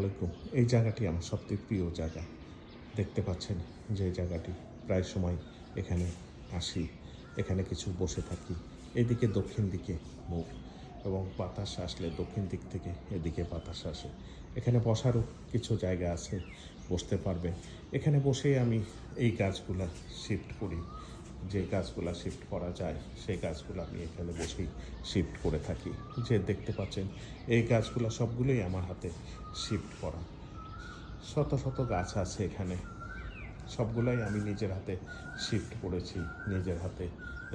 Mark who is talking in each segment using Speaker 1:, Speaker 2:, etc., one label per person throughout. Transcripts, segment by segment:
Speaker 1: আলাইকুম। এই জায়গাটি আমার সবথেকে প্রিয় জায়গা। দেখতে পাচ্ছেন যে জায়গাটি প্রায় সময় এখানে আসি, এখানে কিছু বসে থাকি। এদিকে দক্ষিণ দিকে মুখ, এবং বাতাস আসলে দক্ষিণ দিক থেকে এদিকে বাতাস আসে। এখানে বসারও কিছু জায়গা আছে, বসতে পারবে। এখানে বসেই আমি এই গাছগুলা শিফট করি। যে গাছগুলা শিফট করা যায় সেই গাছগুলো আমি এখানে বসেই শিফট করে থাকি। যে দেখতে পাচ্ছেন এই গাছগুলো সবগুলোই আমার হাতে শিফট করা। শত শত গাছ আছে এখানে, সবগুলাই আমি নিজের হাতে শিফট করেছি। নিজের হাতে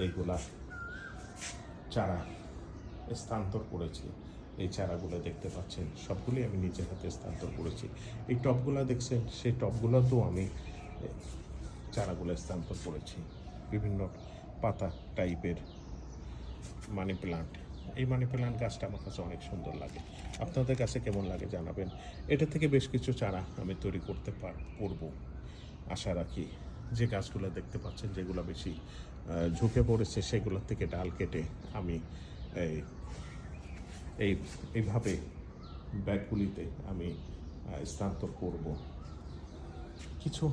Speaker 1: এইগুলা চারা স্থানান্তর করেছি। এই চারাগুলো দেখতে পাচ্ছেন সবগুলোই আমি নিজের হাতে স্থানান্তর করেছি। এই টবগুলো দেখছেন, সেই টবগুলোতেও আমি চারাগুলো স্থানান্তর করেছি। বিভিন্ন পাতা টাইপের মানি প্লান্ট। এই মানি প্লান্ট গাছটা আমার কাছে অনেক সুন্দর লাগে। আপনাদের কাছে কেমন লাগে জানাবেন। এটা থেকে বেশ কিছু চারা আমি তৈরি করতে পারবো আশা রাখি। যে গাছগুলো দেখতে পাচ্ছেন যেগুলো বেশি ঝুঁকে পড়েছে সেগুলোর থেকে ডাল কেটে আমি এইভাবে ব্যাগগুলিতে আমি স্থানান্তর করব। কিছু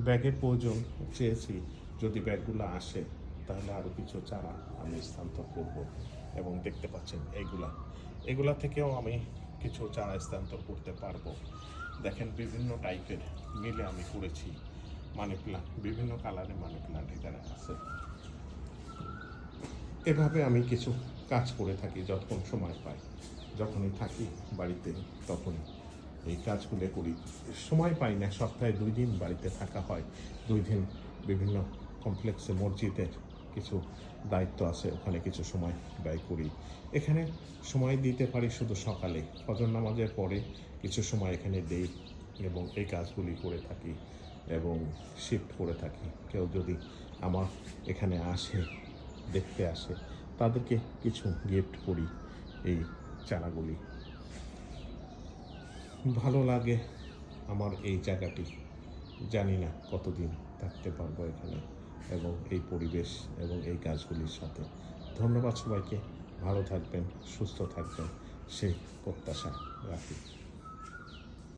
Speaker 1: ব্যাগের প্রয়োজন চেয়েছি, যদি ব্যাগগুলো আসে তাহলে আরও কিছু চারা আমি স্থানান্তর করব। এবং দেখতে পাচ্ছেন এগুলা থেকেও আমি কিছু চারা স্থানান্তর করতে পারবো। দেখেন বিভিন্ন টাইপের মিলে আমি করেছি মানি প্লান্ট, বিভিন্ন কালারের মানি প্লান্ট এখানে আছে। এভাবে আমি কিছু কাজ করে থাকি যখন সময় পাই। যখনই থাকি বাড়িতে তখন এই কাজগুলো করি। সময় পাই না, সপ্তাহে 2 দিন বাড়িতে থাকা হয়। 2 দিন বিভিন্ন কমপ্লেক্সে মসজিদের কিছু দায়িত্ব আছে, ওখানে কিছু সময় ব্যয় করি। এখানে সময় দিতে পারি শুধু সকালে ফজর নামাজের পরে কিছু সময় এখানে দেই এবং এই কাজগুলি করে থাকি এবং শিফট করে থাকি। কেউ যদি আমার এখানে আসে, দেখতে আসে, তাদেরকে কিছু গিফট করি এই চারাগুলি। ভালো লাগে আমার এই জায়গাটি। জানি না কতদিন থাকতে পারবো এখানে এবং এই পরিবেশ এবং এই গাছগুলির সাথে। ধন্যবাদ সবাইকে। ভালো থাকবেন, সুস্থ থাকবেন সেই প্রত্যাশা রাখি।